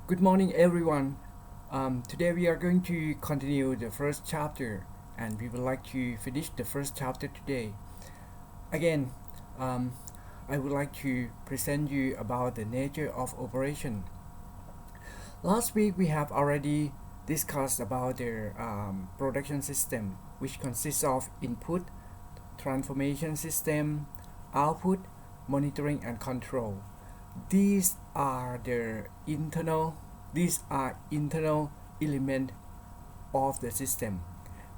Good morning, everyone. Today we are going to continue the first chapter, and we would like to finish the first chapter today. Again, I would like to present you about the nature of operation. Last week we have already discussed about the production system, which consists of input, transformation system, output, monitoring, and control. These are internal element of the system,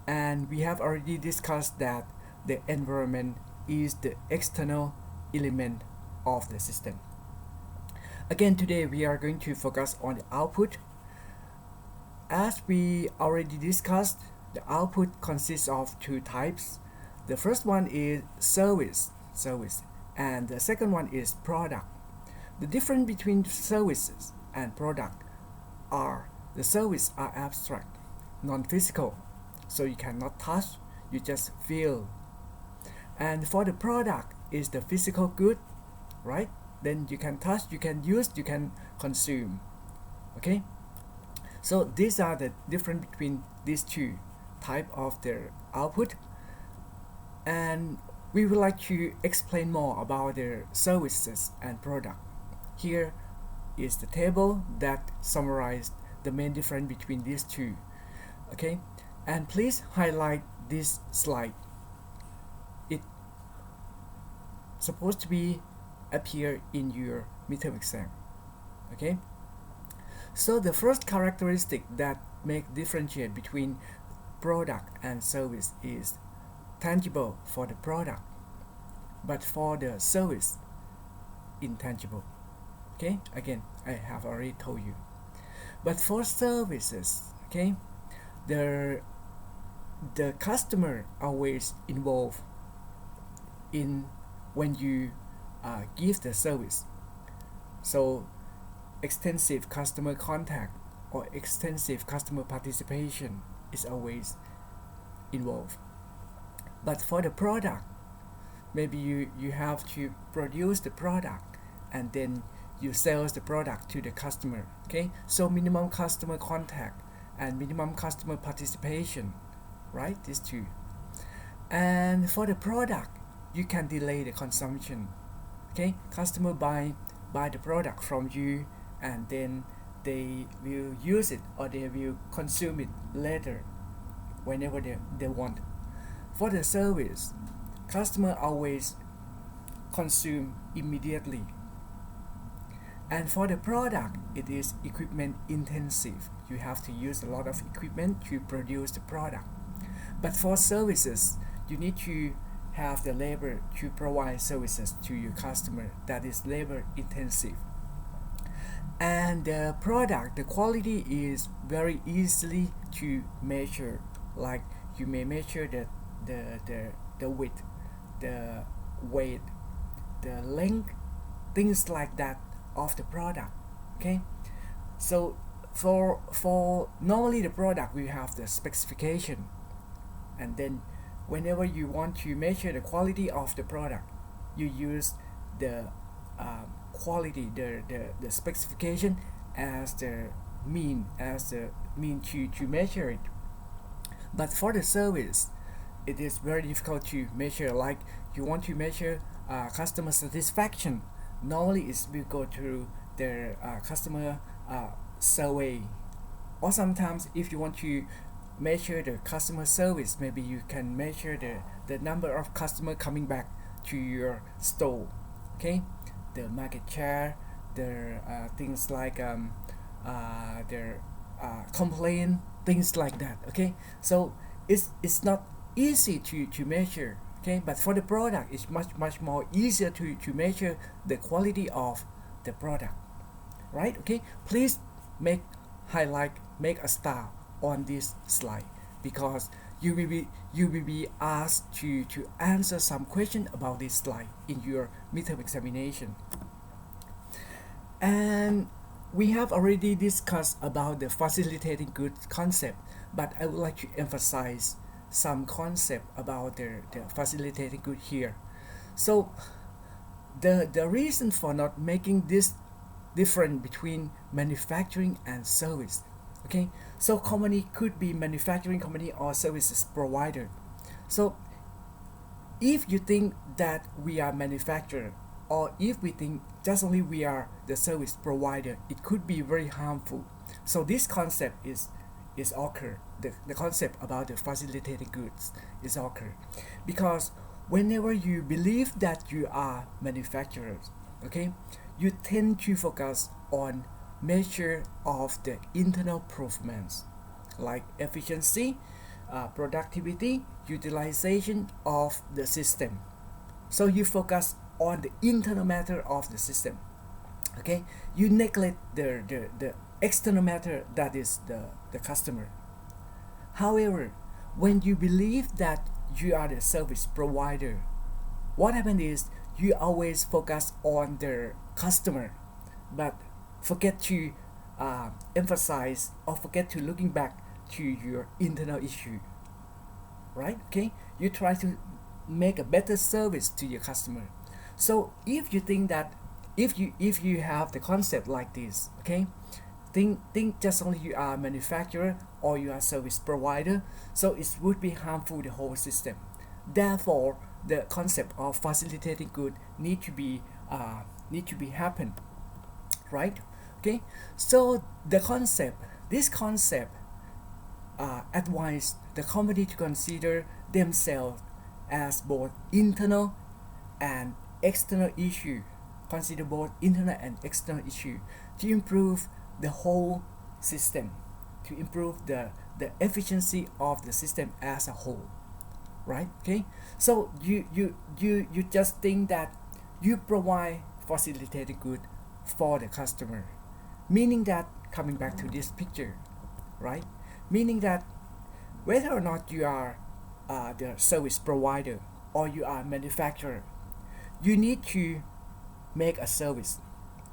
and we have already discussed that the environment is the external element of the system. Again, today we are going to focus on the output. As we already discussed, the output consists of two types. The first one is service, and the second one is product. The difference between services and product are the service are abstract, non-physical, so you cannot touch, you just feel. And for the product is the physical good, right? Then you can touch, you can use, you can consume. Okay? So these are the difference between these two type of the output. And we would like to explain more about the services and product. Here is the table that summarizes the main difference between these two. Okay, and please highlight this slide. It's supposed to be appear in your midterm exam. Okay, so the first characteristic that make differentiate between product and service is tangible for the product, but for the service, intangible. Okay, again, I have already told you. But for services, okay, the customer always involved in when you give the service. So extensive customer contact or extensive customer participation is always involved. But for the product, maybe you have to produce the product and then you sell the product to the customer. Okay, so minimum customer contact and minimum customer participation, right? These two. And for the product, you can delay the consumption. Okay, customer buy the product from you, and then they will use it or they will consume it later, whenever they want. For the service, customer always consume immediately. And for the product, it is equipment intensive. You have to use a lot of equipment to produce the product. But for services, you need to have the labor to provide services to your customer. That is labor intensive. And the product, the quality is very easily to measure. Like you may measure the width, the weight, the length, things like that of the product. Okay, so for normally the product we have the specification, and then whenever you want to measure the quality of the product, you use the quality, the specification as the mean to measure it. But for the service, it is very difficult to measure. Like you want to measure customer satisfaction, normally it will go through their customer survey, or sometimes if you want to measure the customer service, maybe you can measure the number of customer coming back to your store. Okay, the market share, the things like their complaint, things like that. Okay, so it's not easy to measure. Okay, but for the product, it's much more easier to measure the quality of the product, right? Okay, please make a star on this slide, because you will be asked to answer some question about this slide in your midterm examination. And we have already discussed about the facilitating good concept, but I would like to emphasize some concept about the facilitating good here. So the reason for not making this different between manufacturing and service. Okay, so company could be manufacturing company or services provider. So if you think that we are manufacturer, or if we think just only we are the service provider, it could be very harmful. So this concept is occur. The concept about the facilitated goods is occur because whenever you believe that you are manufacturers, okay, you tend to focus on measure of the internal performance like efficiency, productivity, utilization of the system. So you focus on the internal matter of the system. Okay, you neglect the external matter, that is the customer. However, when you believe that you are the service provider, what happens is you always focus on the customer, but forget to emphasize or forget to looking back to your internal issue, right? Okay, you try to make a better service to your customer. So if you think that if you have the concept like this, okay, think just only you are a manufacturer or you are a service provider, so it would be harmful the whole system. Therefore, the concept of facilitating good need to be happen, right? Okay, so this concept advise the company to consider themselves as both internal and external issue. Consider both internal and external issue to improve the whole system, to improve the efficiency of the system as a whole, right? Okay, so you just think that you provide facilitated good for the customer, meaning that coming back to this picture, right? Meaning that whether or not you are the service provider or you are a manufacturer, you need to make a service,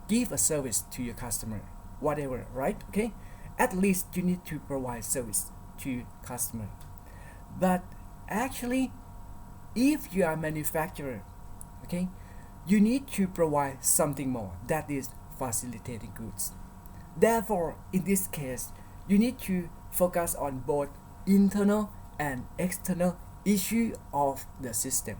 give a service to your customer, whatever, right? Okay, at least you need to provide service to customer. But actually, if you are a manufacturer, okay, you need to provide something more, that is facilitating goods. Therefore, in this case, you need to focus on both internal and external issue of the system,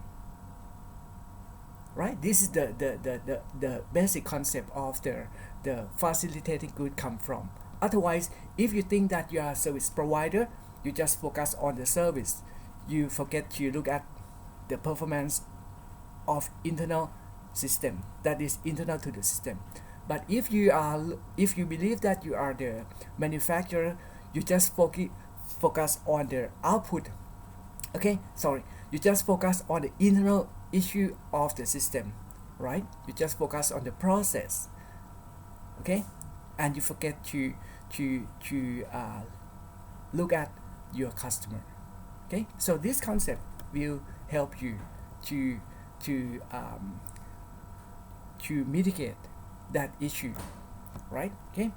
right? This is the basic concept of the facilitating good come from. Otherwise, if you think that you are a service provider, you just focus on the service, you forget to look at the performance of internal system, that is internal to the system. But if you believe that you are the manufacturer, you just focus on the output. Okay, sorry, you just focus on the internal issue of the system, right? You just focus on the process, okay, and you forget to look at your customer. Okay, so this concept will help you to mitigate that issue, right? Okay,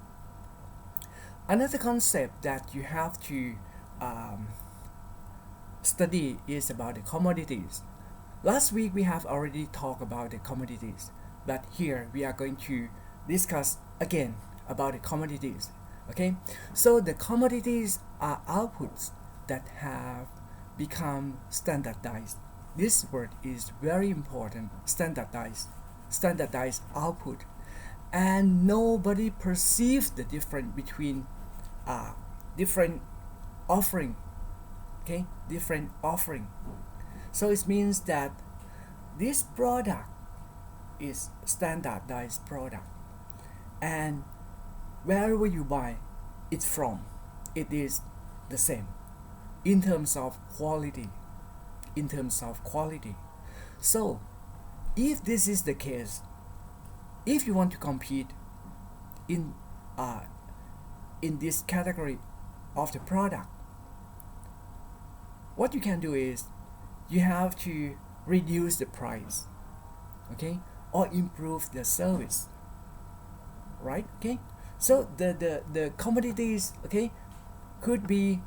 another concept that you have to study is about the commodities. Last week we have already talked about the commodities, but here we are going to discuss again about the commodities. Okay, so the commodities are outputs that have become standardized. This word is very important, standardized output, and nobody perceives the difference between different offering. Okay, different offering. So it means that this product is standardized product, and wherever you buy it from, it is the same in terms of quality. So if this is the case, if you want to compete in this category of the product, what you can do is you have to reduce the price, okay, or improve the service, right? Okay, so the commodities, okay, could be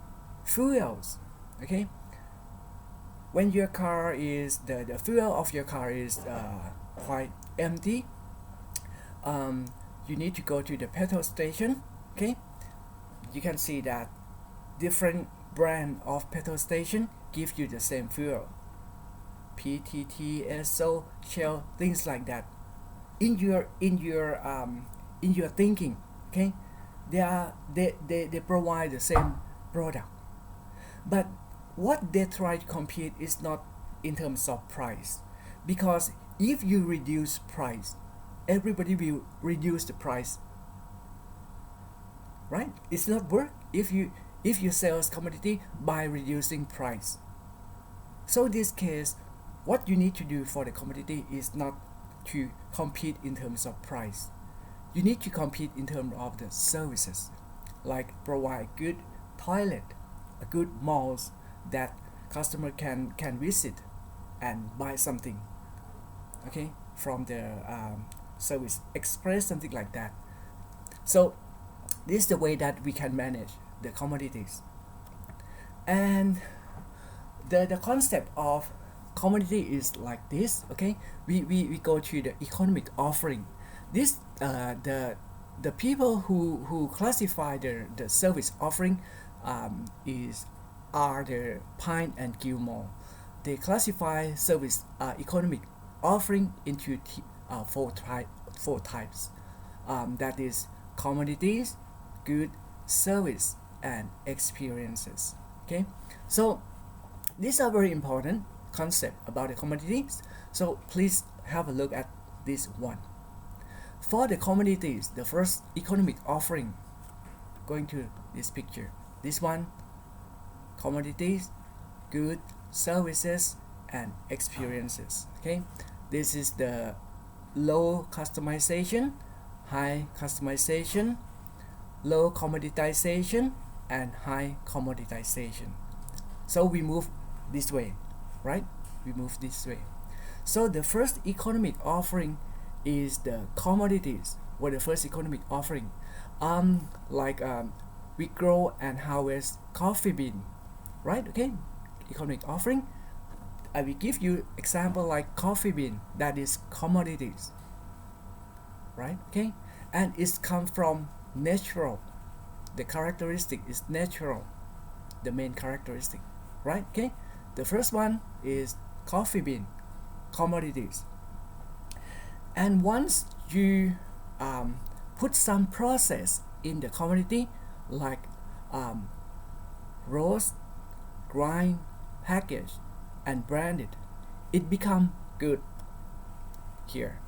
fuels. Okay, when your car is the fuel of your car is quite empty, you need to go to the petrol station. Okay, you can see that different brand of petrol station give you the same fuel, PTT, Esso, Shell, things like that. In your thinking, okay, they provide the same product, but what they try to compete is not in terms of price, because if you reduce price, everybody will reduce the price, right? It's not work if you sell commodity by reducing price. So in this case, what you need to do for the commodity is not to compete in terms of price. You need to compete in terms of the services, like provide good toilet, a good malls that customer can visit and buy something, okay, from the service express, something like that. So this is the way that we can manage the commodities. And the concept of commodity is like this, okay. We go to the economic offering. This the people who classify the service offering are the Pine and Gilmore. They classify service economic offering into four types. That is commodities, good, service, and experiences. Okay, so these are very important concept about the commodities. So please have a look at this one. For the commodities, the first economic offering, going to this picture, this one, commodities, goods, services, and experiences. Okay, this is the low customization, high customization, low commoditization, and high commoditization. So we move this way, right? We move this way. So the first economic offering is the commodities, or the first economic offering. We grow and harvest coffee bean, right? Okay, economic offering. I will give you example like coffee bean, that is commodities, right? Okay, and it's come from natural. The characteristic is natural, the main characteristic, right? Okay, the first one is coffee bean, commodities. And once you put some process in the commodity, like roast, grind, package, and brand it, it become good. Here,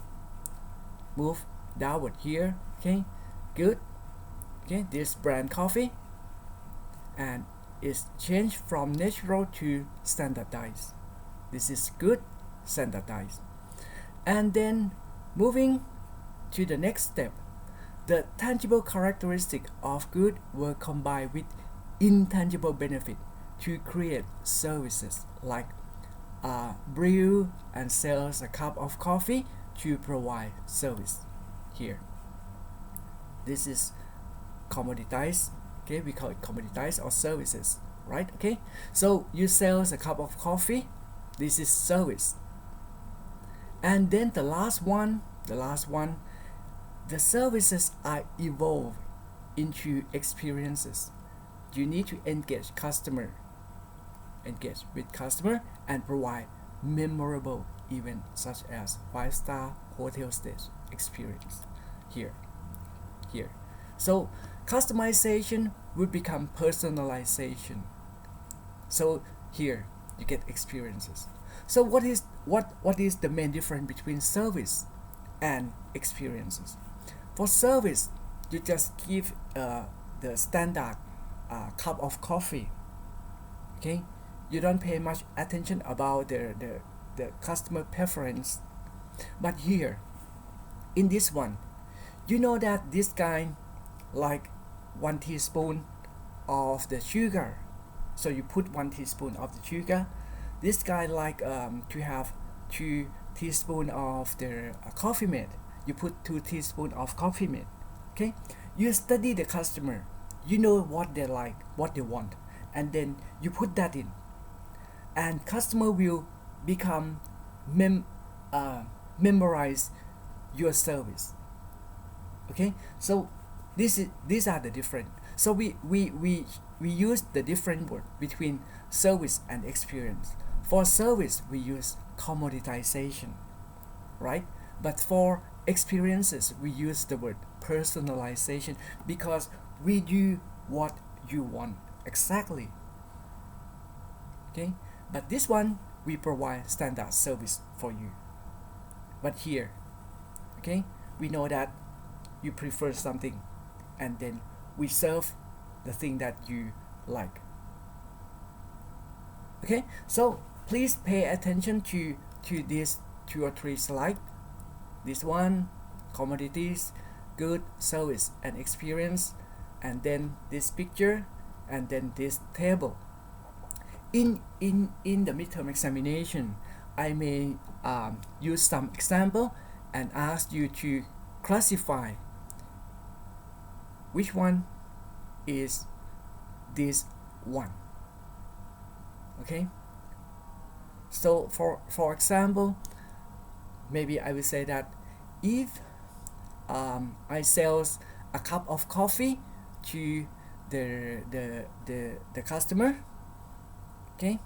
move downward here. Okay, good. Okay, this brand coffee, and it's changed from natural to standardized. This is good, standardized. And then moving to the next step, the tangible characteristic of good were combined with intangible benefit to create services like brew and sells a cup of coffee to provide service. Here, this is commoditized. Okay, we call it commoditized or services, right? Okay, so you sell a cup of coffee, this is service. And then the last one, the services are evolved into experiences. You need to engage with customer and provide memorable events such as 5-star hotel stay experience. Here. So customization would become personalization. So here you get experiences. So what is the main difference between service and experiences? For service, you just give the standard cup of coffee. Okay, you don't pay much attention about the customer preference. But here, in this one, you know that this guy like 1 teaspoon of the sugar, so you put 1 teaspoon of the sugar. This guy like to have 2 teaspoons of the coffee made. You put 2 teaspoons of coffee made. Okay, you study the customer. You know what they like, what they want, and then you put that in, and customer will become memorize your service. Okay, so these are the different. So we use the different word between service and experience. For service we use commoditization, right? But for experiences we use the word personalization, because we do what you want exactly. Okay, but this one we provide standard service for you. But here, okay, we know that you prefer something, and then we serve the thing that you like. Okay, so please pay attention to these 2 or 3 slides. This one, commodities, good, service and experience, and then this picture, and then this table. In the midterm examination, I may use some example and ask you to classify which one is this one. Okay, so for example, maybe I will say that if I sells a cup of coffee to the customer, okay,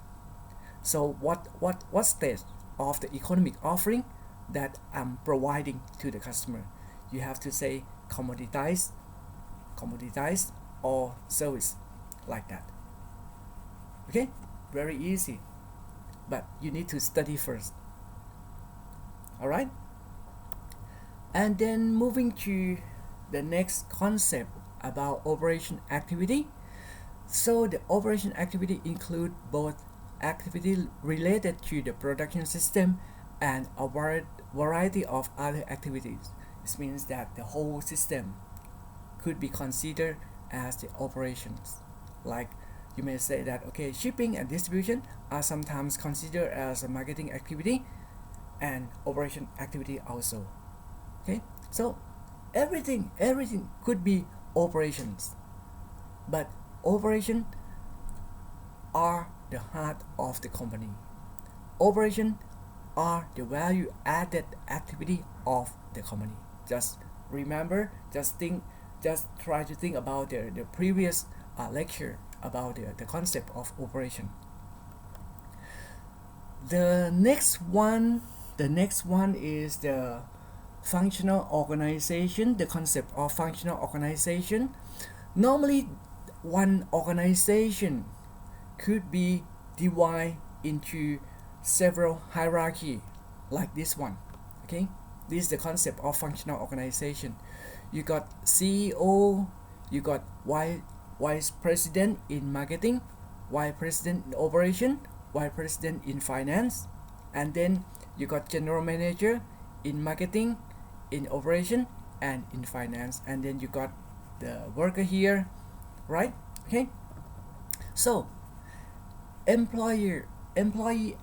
so what stage of the economic offering that I'm providing to the customer? You have to say commoditized or service, like that. Okay, very easy, but you need to study first. All right, and then moving to the next concept about operation activity. So the operation activity include both activity related to the production system and a variety of other activities. This means that the whole system could be considered as the operations. Like you may say that, okay, shipping and distribution are sometimes considered as a marketing activity and operation activity also. Okay, so everything could be operations, but operation are the heart of the company. Operation are the value added activity of the company. Just remember, just try to think about the previous lecture about the concept of operation. The next one is the functional organization, the concept of functional organization. Normally, one organization could be divided into several hierarchy, like this one. Okay, this is the concept of functional organization. You got CEO, you got vice president in marketing, vice president in operation, vice president in finance, and then you got general manager in marketing, in operation, and in finance, and then you got the worker here, right? Okay, so employee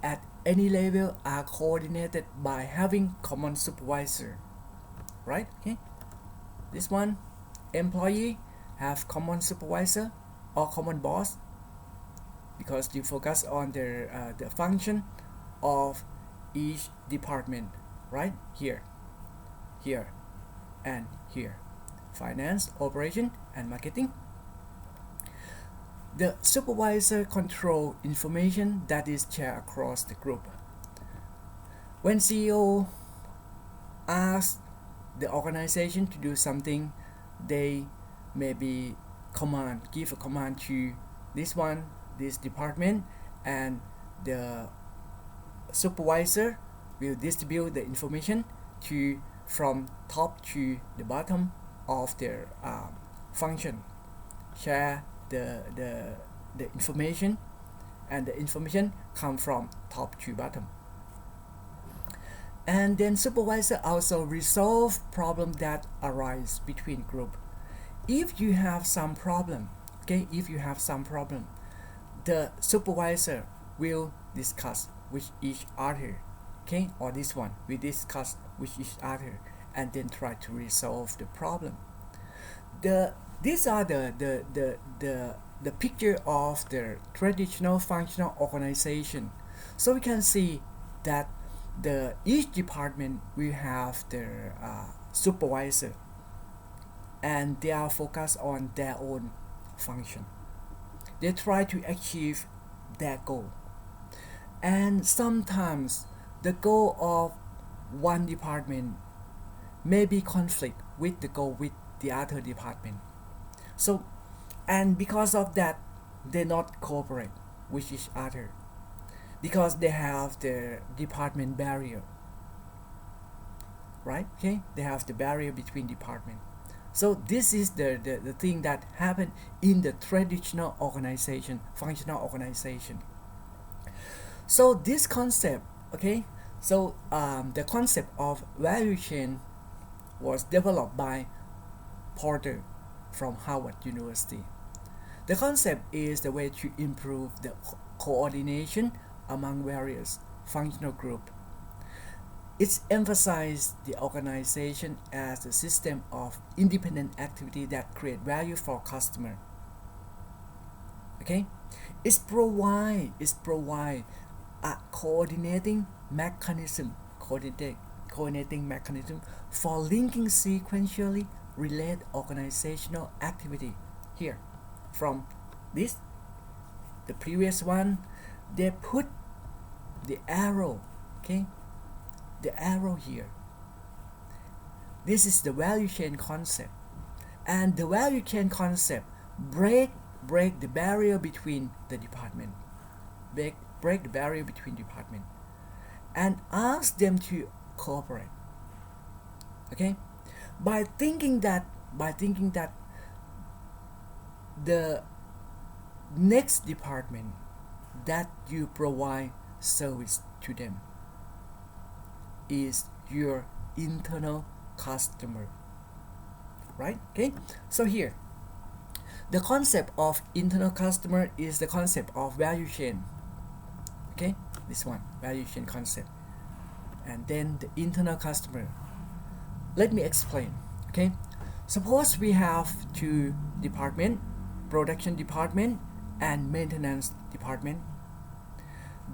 at any level are coordinated by having common supervisor, right? Okay, this one, employee have common supervisor or common boss, because you focus on the function of each department, right? Here, and here, finance, operation, and marketing. The supervisor control information that is shared across the group. When CEO asks the organization to do something, they maybe give a command to this department, and the supervisor will distribute the information from top to the bottom of their function, share the information, and the information come from top to bottom. And then supervisor also resolve problem that arise between group. If you have some problem, the supervisor will discuss with each other, okay, or this one we discuss with each other, and then try to resolve the problem. These are the picture of the traditional functional organization. So we can see that each department will have their supervisor, and they are focused on their own function. They try to achieve their goal, and sometimes the goal of one department may be conflict with the goal with the other department. So, and because of that, they not cooperate with each other because they have the department barrier, right? Okay, they have the barrier between department. So this is the thing that happened in the traditional organization, functional organization. So this concept, okay, so the concept of value chain was developed by Porter from Harvard University. The concept is the way to improve the coordination among various functional groups. It emphasizes the organization as a system of independent activity that create value for customer. Okay, it provide a coordinating mechanism for linking sequentially related organizational activity. Here, from this, the previous one, they put the arrow, okay, the arrow here. This is the value chain concept, and the value chain concept break the barrier between the department, break the barrier between department, and ask them to cooperate. Okay, by thinking that the next department that you provide service to them is your internal customer, right? Okay, so here the concept of internal customer is the concept of value chain. Okay, this one, value chain concept, and then the internal customer. Let me explain. Okay, suppose we have two departments, production department and maintenance department.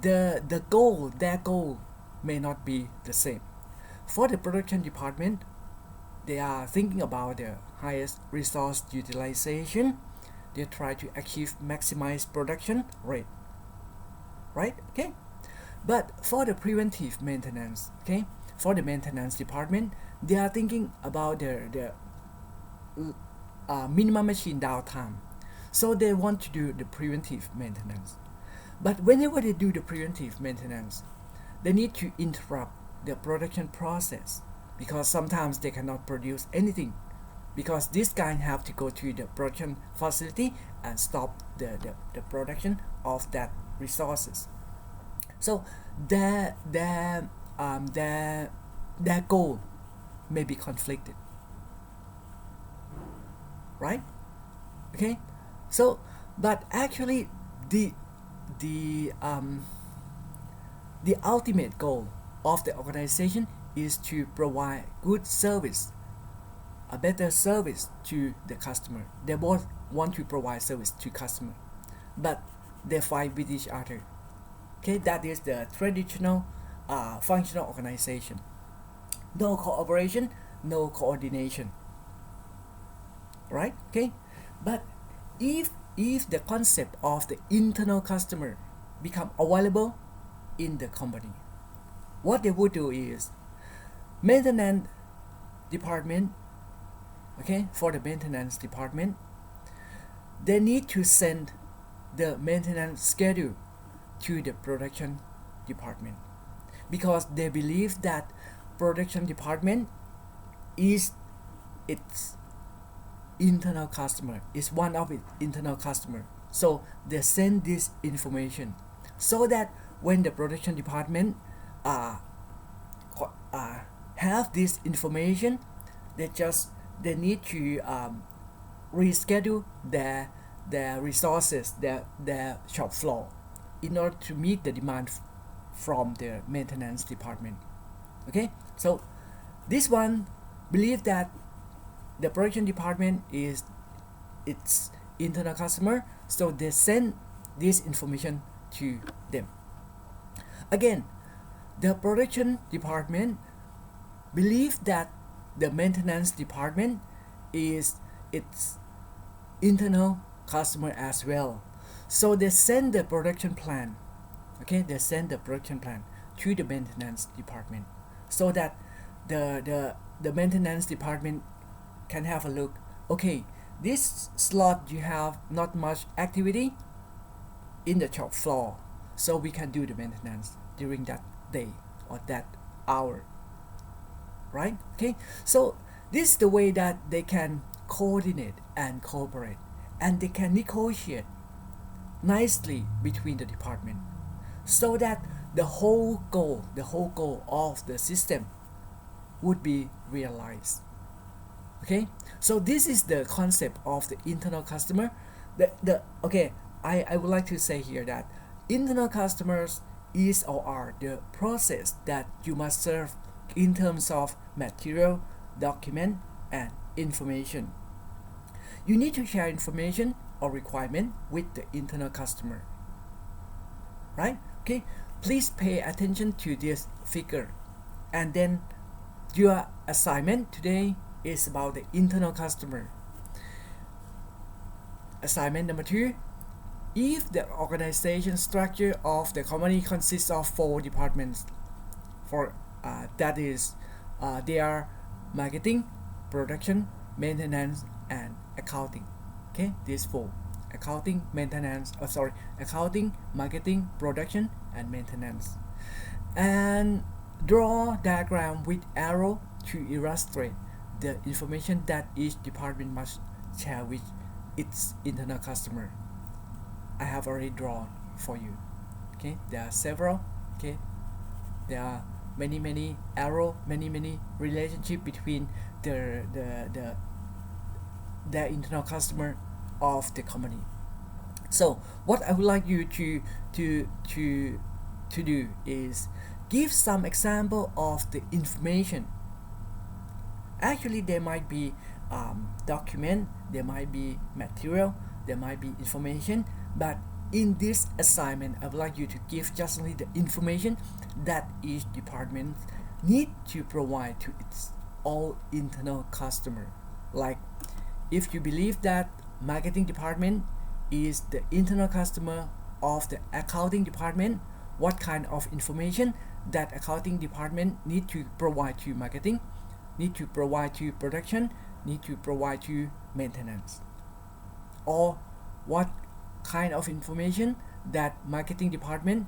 Their goal may not be the same. For the production department, they are thinking about the highest resource utilization. They try to achieve maximize production rate, right? Okay, but for the preventive maintenance, okay, for the maintenance department, they are thinking about the minimum machine downtime. So they want to do the preventive maintenance. But whenever they do the preventive maintenance, they need to interrupt the production process because sometimes they cannot produce anything because this guy have to go to the production facility and stop the production of that resources. So their goal may be conflicted, right? Okay, so but actually the ultimate goal of the organization is to provide good service, a better service to the customer. They both want to provide service to customer, but they fight with each other. Okay, that is the traditional functional organization. No cooperation, no coordination, right? Okay, but if the concept of the internal customer become available in the company, what they would do is maintenance department, okay, for the maintenance department, they need to send the maintenance schedule to the production department because they believe that production department is its internal customer, is one of its internal customer. So they send this information so that when the production department have this information, they need to reschedule their resources, their shop floor in order to meet the demand from the maintenance department. Okay, so this one believe that the production department is its internal customer, so they send this information to them. Again, the production department believe that the maintenance department is its internal customer as well. So they send the production plan, okay, they send the production plan to the maintenance department so that the maintenance department can have a look. Okay, this slot you have not much activity in the shop floor, so we can do the maintenance during that day or that hour, right? Okay, so this is the way that they can coordinate and cooperate, and they can negotiate nicely between the department so that the whole goal of the system would be realized. Okay, so this is the concept of the internal customer. Okay, I would like to say here that internal customers is or are the process that you must serve in terms of material, document, and information. You need to share information or requirement with the internal customer, right? Okay, please pay attention to this figure, and then your assignment today is about the internal customer. Assignment number 2, if the organization structure of the company consists of 4 departments, that is, they are marketing, production, maintenance, and accounting. Okay, these 4: accounting, marketing, production, and maintenance. And draw diagram with arrow to illustrate the information that each department must share with its internal customer. I have already drawn for you. Okay, there are several. Okay, there are many arrow, many relationship between their internal customer of the company. So what I would like you to do is give some example of the information. Actually, there might be document, there might be material, there might be information, but in this assignment I would like you to give just only the information that each department need to provide to its all internal customer. Like, if you believe that marketing department is the internal customer of the accounting department, what kind of information that accounting department need to provide to marketing, need to provide to production, need to provide to maintenance, or what kind of information that marketing department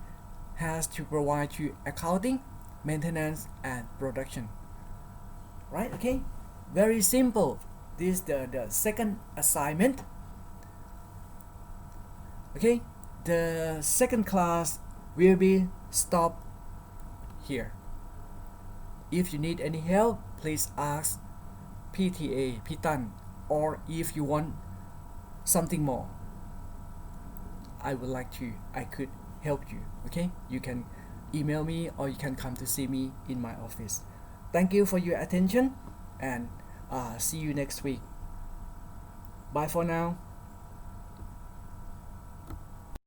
has to provide to accounting, maintenance, and production, right? Okay, very simple. This is the second assignment. Okay, the second class will be stopped here. If you need any help, please ask PTA, Pitan, or if you want something more, I could help you. Okay, you can email me or you can come to see me in my office. Thank you for your attention, and see you next week. Bye for now.